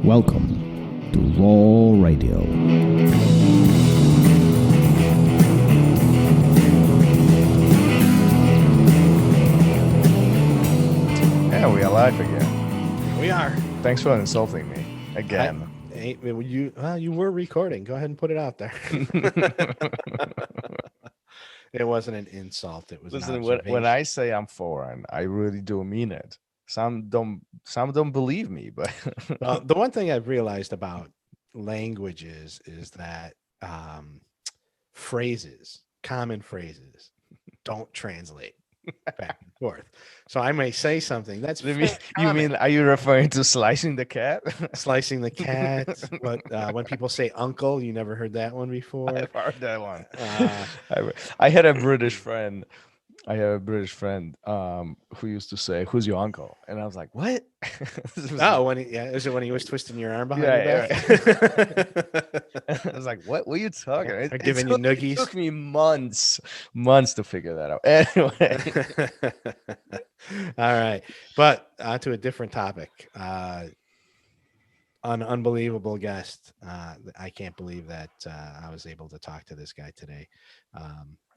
Welcome to Raw Radio. Yeah, we are live again. We are. Thanks for insulting me again. You were recording. Go ahead and put it out there. It wasn't an insult. It was Listen, an when I say I'm foreign, I really do mean it. Some don't believe me, but the one thing I've realized about languages is that common phrases, don't translate back and forth. So I may say something that's you mean, are you referring to slicing the cat? Slicing the cat. But when people say uncle, you never heard that one before. I've heard that one. I had a British friend. Who used to say, "Who's your uncle?" And I was like, "What?" Is it when he was twisting your arm behind your back? I was like, "What were you talking?" They're giving you noogies. It took me months to figure that out. Anyway, all right, but to a different topic. An unbelievable guest. I can't believe that I was able to talk to this guy today.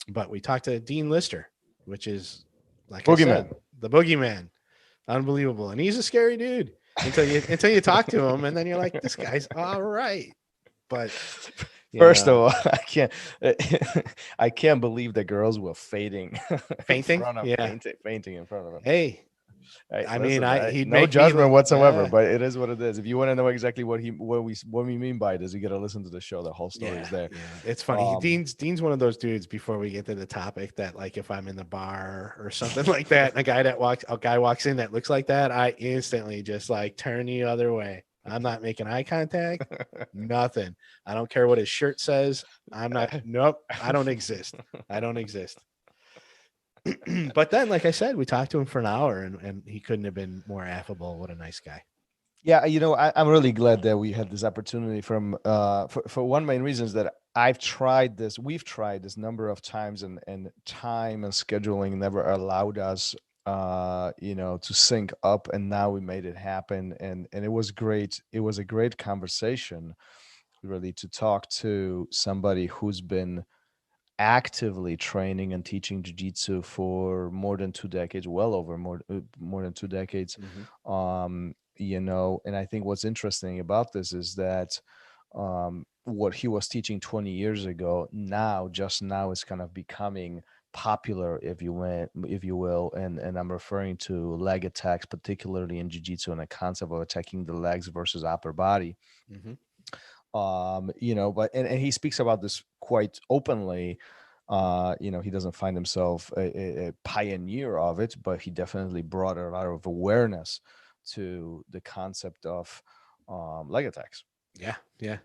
But we talked to Dean Lister, which is, like I said, the boogeyman. Unbelievable. And he's a scary dude until you talk to him, and then you're like, this guy's all right. But first of all, I can't believe the girls were fainting fainting in front of him. Hey, he'd no judgment whatsoever, but it is what it is. If you want to know exactly what we mean by this, you got to listen to the show. The whole story is there. Yeah. It's funny. Dean's one of those dudes. Before we get to the topic, that like if I'm in the bar or something like that, and a guy walks in that looks like that, I instantly just like turn the other way. I'm not making eye contact. Nothing. I don't care what his shirt says. I'm not. Nope. I don't exist. But then, like I said, we talked to him for an hour, and he couldn't have been more affable. What a nice guy. Yeah, I'm really glad that we had this opportunity for one main reason is that we've tried this number of times, and time and scheduling never allowed us, to sync up, and now we made it happen, and it was great. It was a great conversation, really, to talk to somebody who's been actively training and teaching jiu-jitsu for more than 2 decades, well over more than 2 decades. And I think what's interesting about this is that what he was teaching 20 years ago just now is kind of becoming popular, if you will, and I'm referring to leg attacks, particularly in jiu-jitsu, and the concept of attacking the legs versus upper body. But he speaks about this quite openly. He doesn't find himself a pioneer of it, but he definitely brought a lot of awareness to the concept of leg attacks. Yeah.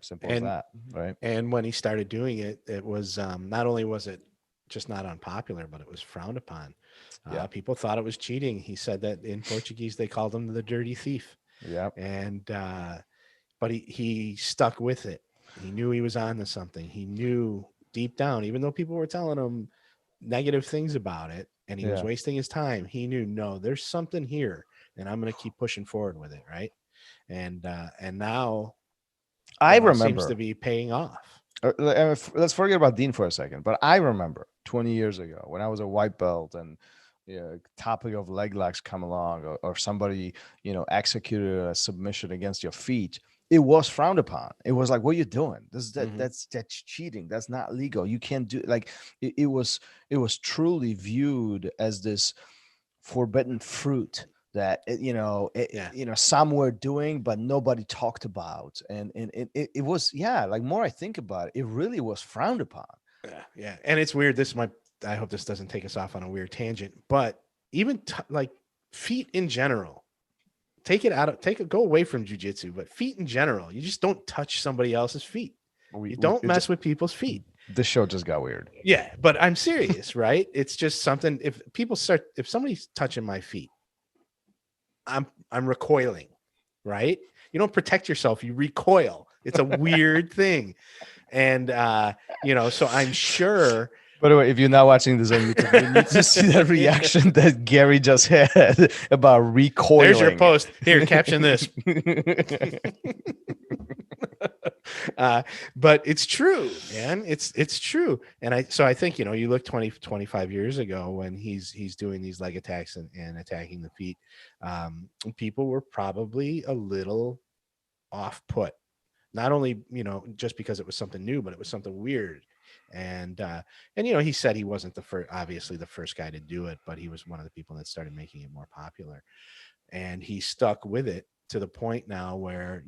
Simple as that, right? And when he started doing it, it was not only was it just not unpopular, but it was frowned upon. People thought it was cheating. He said that in Portuguese they called him the dirty thief. Yeah. And but he stuck with it. He knew he was on to something. He knew deep down, even though people were telling him negative things about it and he was wasting his time, he knew, no, there's something here, and I'm going to keep pushing forward with it, right? And now I remember seems to be paying off. Let's forget about Dean for a second, but I remember 20 years ago when I was a white belt and topic of leg locks come along, or somebody executed a submission against your feet. It was frowned upon. It was like, what are you doing? That's cheating. That's not legal. You can't do it was truly viewed as this forbidden fruit that some were doing, but nobody talked about. And it was, like, more I think about it, it really was frowned upon. Yeah. And it's weird. I hope this doesn't take us off on a weird tangent, but even like feet in general, go away from jiu-jitsu, but feet in general, you just don't touch somebody else's feet. You don't mess with people's feet. The show just got weird. Yeah, but I'm serious, right? It's just something. If somebody's touching my feet, I'm recoiling, right? You don't protect yourself, you recoil. It's a weird thing. And so I'm sure By the way, if you're not watching this on YouTube, you need to see that reaction that Gary just had about recoiling. There's your post. Here, caption this. But it's true, man. It's true. And I think, you look 25 years ago when he's doing these leg attacks and attacking the feet. People were probably a little off put, not only, just because it was something new, but it was something weird. And he said he wasn't obviously the first guy to do it, but he was one of the people that started making it more popular. And he stuck with it to the point now where,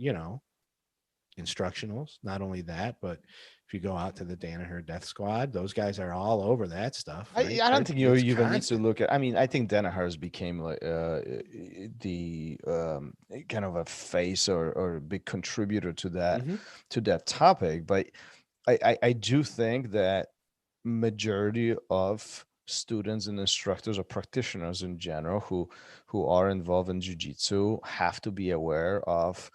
instructionals, not only that, but if you go out to the Danaher Death Squad, those guys are all over that stuff. Right? I don't think you It's even need to constant. look at. I mean, I think Danaher's became like the kind of a face or a big contributor to that topic. But I do think that majority of students and instructors or practitioners in general who are involved in jiu-jitsu have to be aware of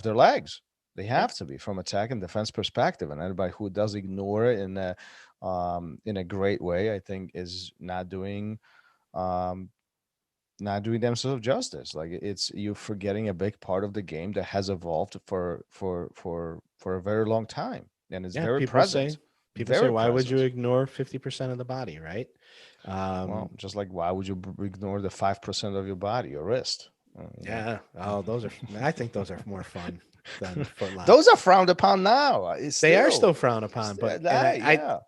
their legs. They have to be, from attack and defense perspective, and anybody who does ignore it in a great way, I think, is um, not doing themselves justice. Like, it's you forgetting a big part of the game that has evolved for a very long time, and it's Yeah, very present. people say, Very why would you present. ignore 50% of the body, right? Well, just like, why would you ignore the 5% of your body, your wrist? Yeah. Oh, I think those are more fun than foot Those locks. are frowned upon now. It's They are still still, frowned upon, but yeah.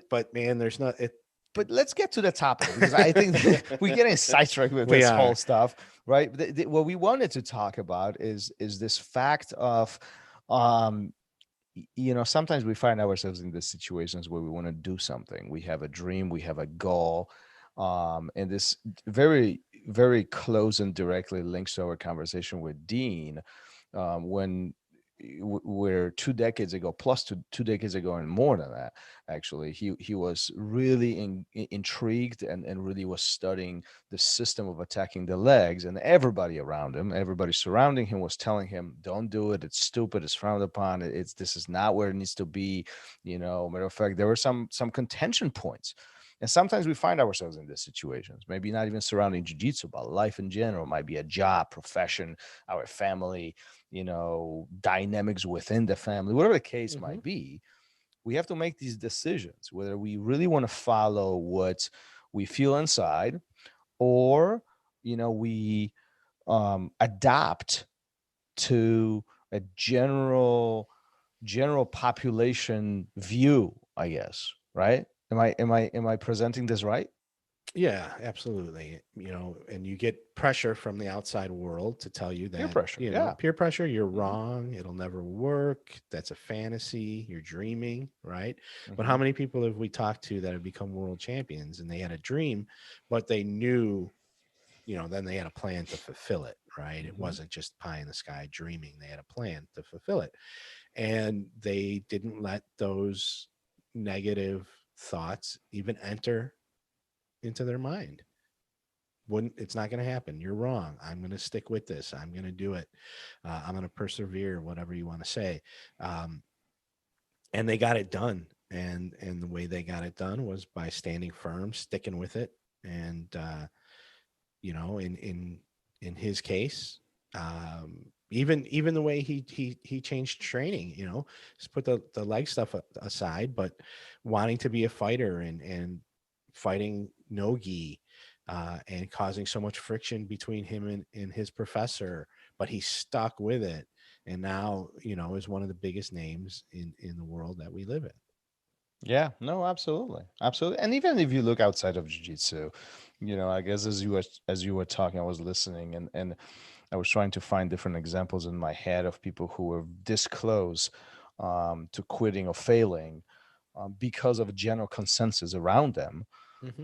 but man, there's not it. But let's get to the topic, because I think we're getting sidetracked with We this are. whole stuff, right? What we wanted to talk about is this fact of, um, sometimes we find ourselves in the situations where we want to do something. We have a dream, we have a goal, and this very, very close and directly links to our conversation with Dean, when we're 2 decades ago, plus two decades ago, and more than that, actually, he was really intrigued, and really was studying the system of attacking the legs, and everybody around him, everybody surrounding him, was telling him, don't do it, it's stupid, it's frowned upon, this is not where it needs to be. Matter of fact, there were some contention points. And sometimes we find ourselves in these situations, maybe not even surrounding jiu-jitsu, but life in general. It might be a job, profession, our family, dynamics within the family, whatever the case might be. We have to make these decisions, whether we really want to follow what we feel inside, or we adapt to a general population view, I guess. Right? Am I presenting this right? Yeah, absolutely. And you get pressure from the outside world to tell you Peer that, pressure, yeah. peer pressure, you're wrong. It'll never work. That's a fantasy. You're dreaming, right? But how many people have we talked to that have become world champions and they had a dream, but they knew, then they had a plan to fulfill it, right? It wasn't just pie in the sky dreaming. They had a plan to fulfill it. And they didn't let those negative thoughts even enter into their mind. It's not going to happen. You're wrong. I'm going to stick with this. I'm going to do it. I'm going to persevere, whatever you want to say. And they got it done. And the way they got it done was by standing firm, sticking with it. And in his case, even the way he changed training, just put the leg stuff aside, but wanting to be a fighter and fighting no gi, and causing so much friction between him and his professor, but he stuck with it, and now is one of the biggest names in the world that we live in. Yeah, no, absolutely. Absolutely. And even if you look outside of jiu-jitsu, I guess as you were talking, I was listening, and I was trying to find different examples in my head of people who were this close to quitting or failing, because of a general consensus around them,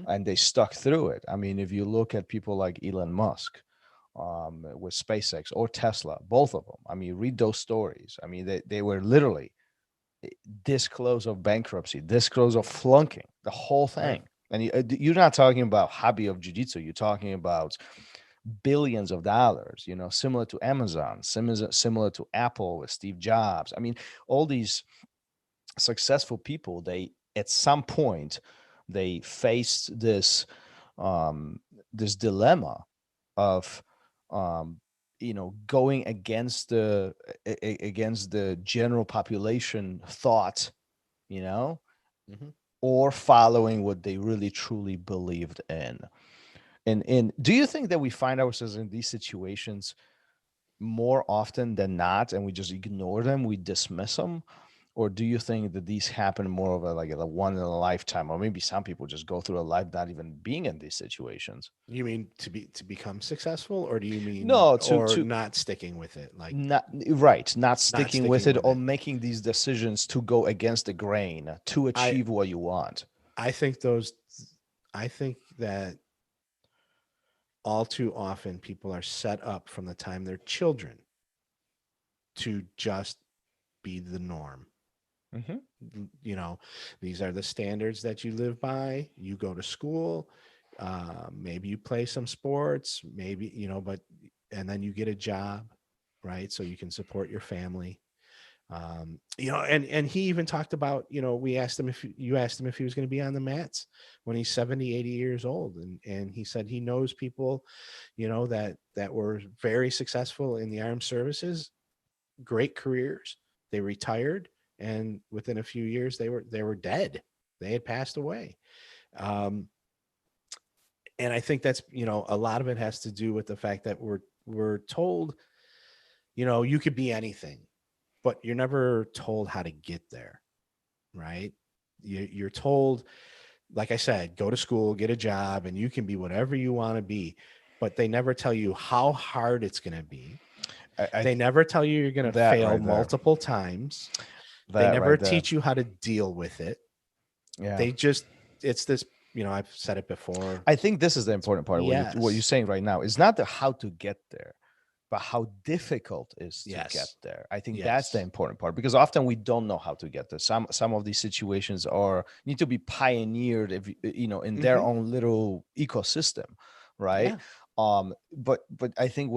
and they stuck through it. I mean, if you look at people like Elon Musk, with SpaceX, or Tesla, both of them, I mean, read those stories. I mean, they were literally this close of bankruptcy, this close of flunking the whole thing. Right. And you're not talking about hobby of jiu-jitsu. You're talking about billions of dollars, similar to Amazon, similar to Apple with Steve Jobs. I mean, all these successful people, they, at some point, they faced this dilemma of, going against the general population thought, Mhm. or following what they really truly believed in. And do you think that we find ourselves in these situations more often than not, and we just ignore them, we dismiss them? Or do you think that these happen more of a one in a lifetime, or maybe some people just go through a life not even being in these situations? You mean to become successful, or do you mean No, or to not sticking with it, like not right, not not sticking with sticking it, with or it? making these decisions to go against the grain to I achieve what you want. I think that all too often people are set up from the time they're children to just be the norm. Mm-hmm. You know, these are the standards that you live by. You go to school, maybe you play some sports, maybe, but, and then you get a job, right? So you can support your family. And he even talked about, we asked him, if you asked him if he was going to be on the mats when he's 70, 80 years old. And he said he knows people, that were very successful in the armed services, great careers. They retired, and within a few years they were dead. They had passed away. Um, and I think that's, a lot of it has to do with the fact that we're told, you could be anything, but you're never told how to get there, right? You're told, like I said, go to school, get a job, and you can be whatever you want to be. But they never tell you how hard it's going to be. They never tell you you're going to That fail right there. multiple times. They That never right there. teach you how to deal with it. Yeah. They just, it's this, I've said it before. I think this is the important part. Yes. What you're saying right now is not the how to get there, but how difficult it is to Yes. get there. I think Yes. that's the important part, because often we don't know how to get there. Some of these situations need to be pioneered, if in their own little ecosystem, right? Yeah. But I think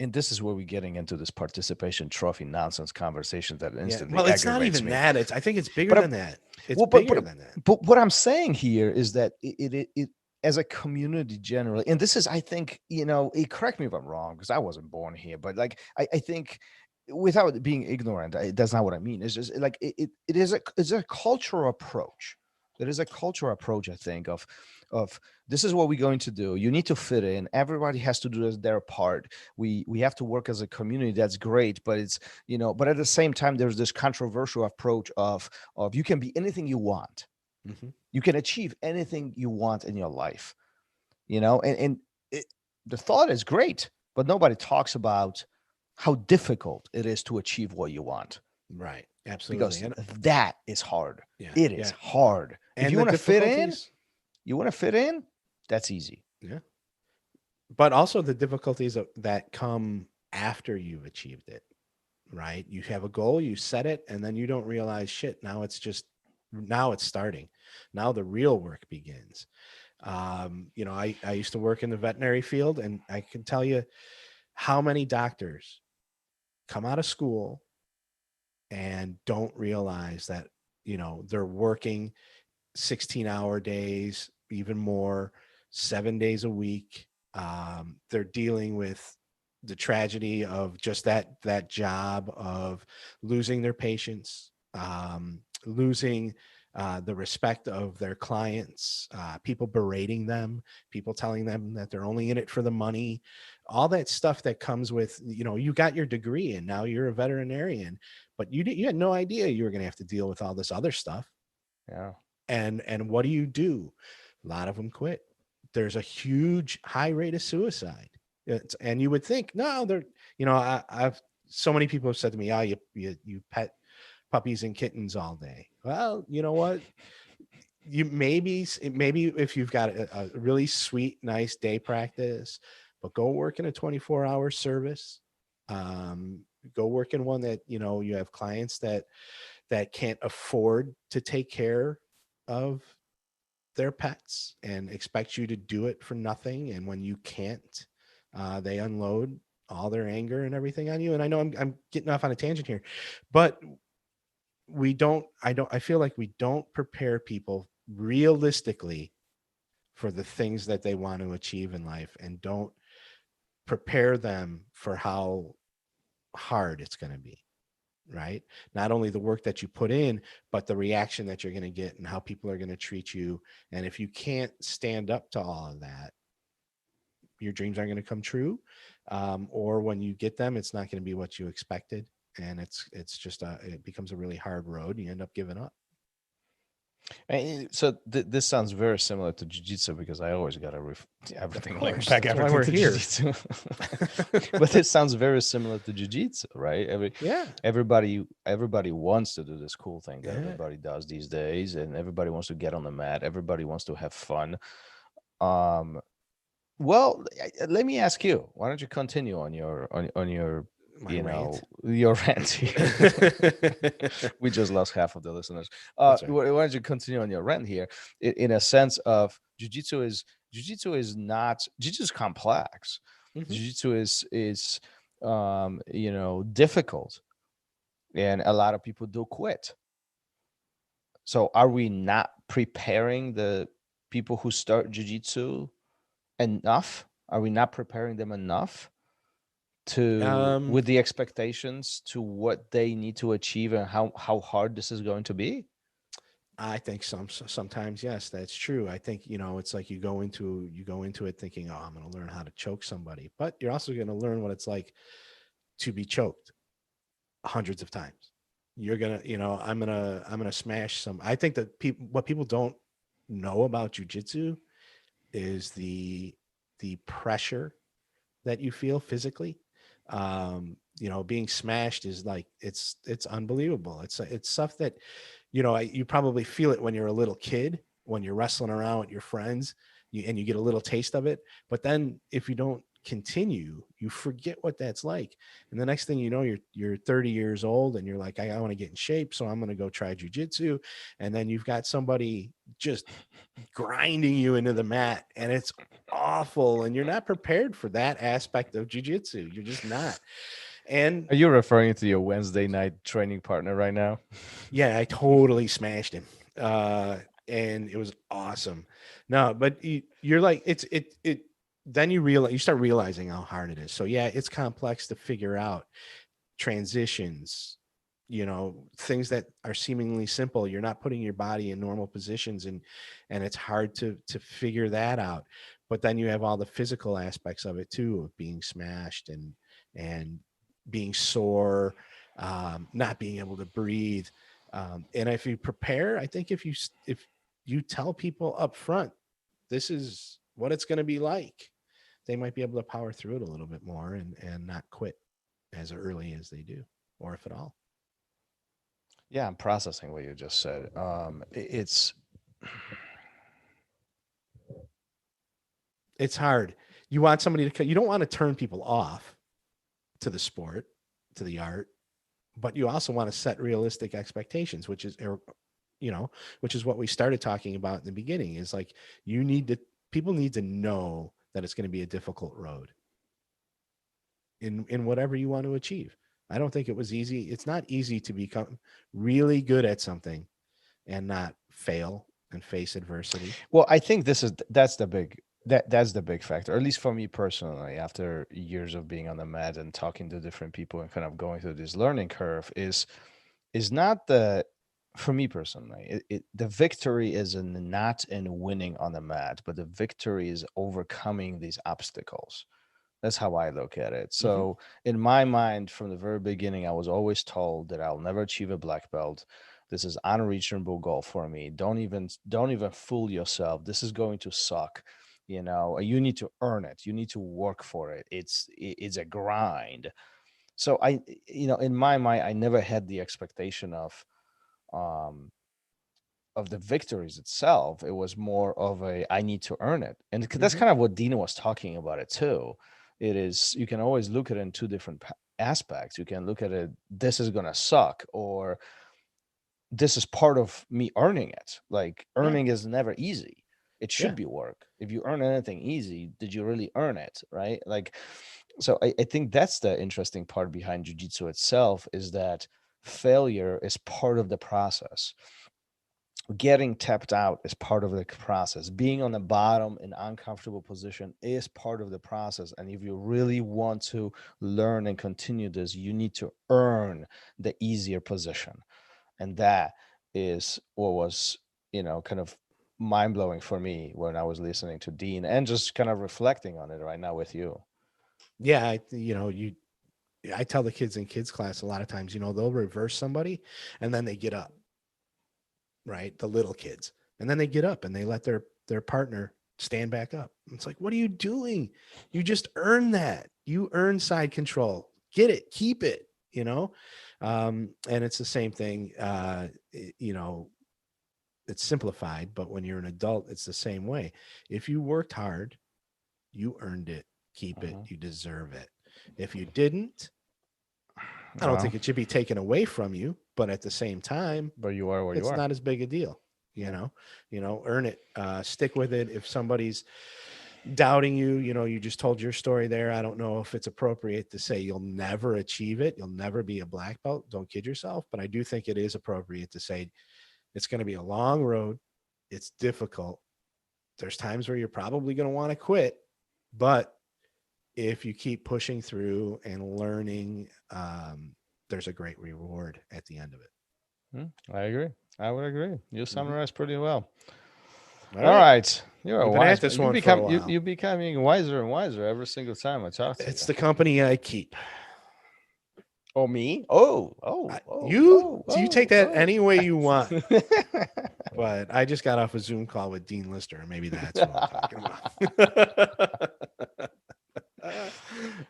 and this is where we're getting into this participation trophy nonsense conversation that instantly Well, it's not aggravates even me. that. I think it's bigger than that. It's Well, bigger than that. But what I'm saying here is that it as a community generally, and this is, I think, correct me if I'm wrong, because I wasn't born here, but like I think, without being ignorant, that's not what I mean. It's just like it's a cultural approach. There is a cultural approach, I think, of this is what we're going to do. You need to fit in. Everybody has to do their part. We have to work as a community. That's great, but it's but at the same time, there's this controversial approach of you can be anything you want. Mm-hmm. You can achieve anything you want in your life, and the thought is great, but nobody talks about how difficult it is to achieve what you want. Right. Because Absolutely. that is hard. Yeah. It is hard. And if you the want to fit in, difficulties, that's easy. yeah. But also the difficulties that come after you've achieved it, right? You have a goal, you set it, and then you don't realize, shit, now it's starting. Now the real work begins. I used to work in the veterinary field, and I can tell you how many doctors come out of school and don't realize that, they're working 16-hour days, even more, 7 days a week. They're dealing with the tragedy of just that job, of losing their patients, losing the respect of their clients, people berating them, people telling them that they're only in it for the money, all that stuff that comes with, you got your degree and now you're a veterinarian, but you had no idea you were going to have to deal with all this other stuff. Yeah. And what do? A lot of them quit. There's a huge high rate of suicide. And you would think, no, they're, I've so many people have said to me, oh, you pet puppies and kittens all day. Well, you know what? You maybe if you've got a really sweet, nice day practice, but go work in a 24-hour service. Go work in one that, you have clients that can't afford to take care of their pets and expect you to do it for nothing. And when you can't, they unload all their anger and everything on you. And I know I'm getting off on a tangent here, but I feel like we don't prepare people realistically for the things that they want to achieve in life, and don't prepare them for how hard it's going to be, right? Not only the work that you put in, but the reaction that you're going to get and how people are going to treat you. And if you can't stand up to all of that, your dreams aren't going to come true. Or when you get them, it's not going to be what you expected. And it's just it becomes a really hard road and you end up giving up. So this sounds very similar to jiu-jitsu, because I always got to everything link course. back That's why everything we're to here. jiu-jitsu. But it sounds very similar to jiu-jitsu, right? Yeah. Everybody wants to do this cool thing that Yeah. everybody does these days, and everybody wants to get on the mat. Everybody wants to have fun. Well, let me ask you. Why don't you continue on your My rant? your rant here? We just lost half of the listeners. That's right. Why don't you continue on your rant here? In a sense of jiu-jitsu is not jiu-jitsu is complex. Mhm. Jiu-jitsu is difficult, and a lot of people do quit. So are we not preparing the people who start jiu-jitsu enough? Are we not preparing them enough to with the expectations to what they need to achieve and how hard this is going to be? I think sometimes, yes, that's true. I think, it's like you go into it thinking, oh, I'm going to learn how to choke somebody, but you're also going to learn what it's like to be choked hundreds of times. You're going to, I'm going to smash some. I think that what people don't know about jiu-jitsu is the pressure that you feel physically. Being smashed is like, it's unbelievable. It's stuff that, you probably feel it when you're a little kid, when you're wrestling around with your friends, and you get a little taste of it. But then if you don't continue, you forget what that's like. And the next thing you know, you're 30 years old and you're like, I want to get in shape, so I'm going to go try jiu-jitsu. And then you've got somebody just grinding you into the mat, and it's awful. And you're not prepared for that aspect of jiu-jitsu. You're just not. And Are you referring to your Wednesday night training partner right now? yeah, I totally smashed him. And it was awesome. No, but you're like, then you start realizing how hard it is. So yeah, it's complex to figure out transitions, things that are seemingly simple. You're not putting your body in normal positions, and it's hard to figure that out. But then you have all the physical aspects of it too, of being smashed and being sore, not being able to breathe. And if you prepare, I think if you tell people up front, this is what it's going to be like, they might be able to power through it a little bit more and not quit as early as they do, or if at all. Yeah, I'm processing what you just said. It's hard. You want somebody you don't want to turn people off to the sport, to the art, but you also want to set realistic expectations, which is what we started talking about in the beginning. Is like, people need to know that it's going to be a difficult road in whatever you want to achieve. I don't think it was easy. It's not easy to become really good at something and not fail and face adversity. Well, I think that's the big factor, at least for me personally, after years of being on the mat and talking to different people and kind of going through this learning curve, is not for me personally, the victory is not in winning on the mat, but the victory is overcoming these obstacles. That's how I look at it. So in my mind, from the very beginning, I was always told that I'll never achieve a black belt. This is unreachable goal for me. Don't even fool yourself. This is going to suck. You need to earn it. You need to work for it. It's a grind. So in my mind, I never had the expectation um of the victories itself. It was more of I need to earn it. And that's kind of what Dina was talking about it too. It is, you can always look at it in two different aspects. You can look at it, this is going to suck, or this is part of me earning it. Like, earning is never easy. It should be work. If you earn anything easy, did you really earn it? Right? Like, so I think that's the interesting part behind jiu-jitsu itself, is that failure is part of the process. getting tapped out is part of the process. Being on the bottom in uncomfortable position is part of the process. And if you really want to learn and continue this, you need to earn the easier position. And that is what was, kind of mind-blowing for me when I was listening to Dean and just kind of reflecting on it right now with you. Yeah, I tell the kids in kids class a lot of times, they'll reverse somebody and then they get up, right? The little kids. And then they get up and they let their partner stand back up. It's like, what are you doing? You just earned that. You earn side control. Get it, keep it, and it's the same thing. It's simplified, but when you're an adult, it's the same way. If you worked hard, you earned it. Keep it. You deserve it. If you didn't, I don't think it should be taken away from you, but at the same time, but you are where you are. It's not as big a deal, earn it, stick with it. If somebody's doubting you, you just told your story there. I don't know if it's appropriate to say you'll never achieve it. You'll never be a black belt. Don't kid yourself. But I do think it is appropriate to say it's going to be a long road. It's difficult. There's times where you're probably going to want to quit, but if you keep pushing through and learning, there's a great reward at the end of it. I agree. I would agree. You summarized pretty well. All right. You're a wise this one. You're becoming wiser and wiser every single time I talk to you. It's the company I keep. Oh, me? Oh. You take that any way you want. But I just got off a Zoom call with Dean Lister. Maybe that's what I'm talking about.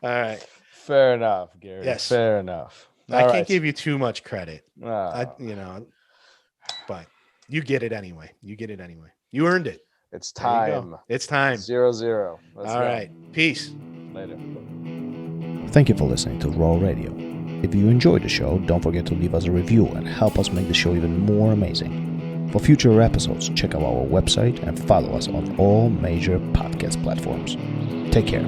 All right. Fair enough, Gary. Yes. Fair enough. I can't give you too much credit. But you get it anyway. You earned it. It's time. It's time. 0-0. All right. Peace. Later. Thank you for listening to Raw Radio. If you enjoyed the show, don't forget to leave us a review and help us make the show even more amazing. For future episodes, check out our website and follow us on all major podcast platforms. Take care.